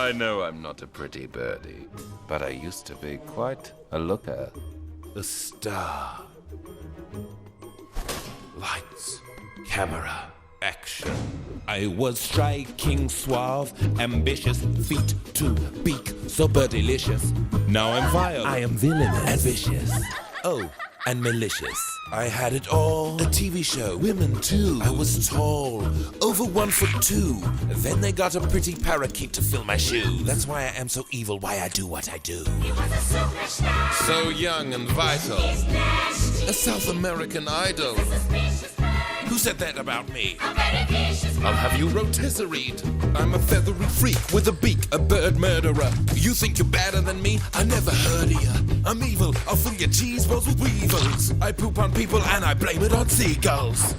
I know I'm not a pretty birdie, but I used to be quite a looker. A star. Lights, camera, action. I was striking, suave, ambitious, feet to beak, so delicious. Now I'm vile, I am villainous and vicious. Oh, and malicious. I had it all. A TV show, women too. I was tall, over 1'2". Then they got a pretty parakeet to fill my shoes. That's why I am so evil, why I do what I do. He was a superstar. So young and vital. He's nasty. A South American idol. Suspicious bird. Who said that about me? A very vicious bird. I'll have you rotisseried. I'm a feathery freak with a beak, a bird murderer. You think you're better than me? I never heard of ya. I'm evil, I'll fill your cheese balls with weevils. I poop on people and I blame it on seagulls.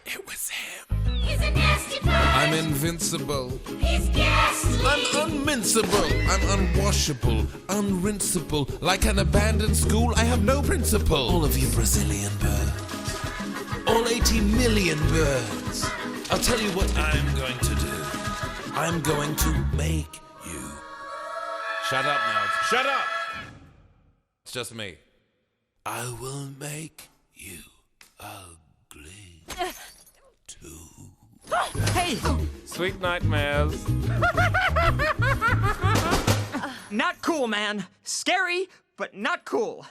It was him. He's a nasty bird. I'm invincible. He's gassed. I'm unmincible. I'm unwashable, unrinseable. Like an abandoned school, I have no principle. All of you Brazilian birds. All 80 million birds. I'll tell you what I'm going to do. I'm going to make you. Shut up now. Shut up! It's just me. I will make you ugly. Too. Hey! Sweet nightmares. Not cool, man. Scary, but not cool.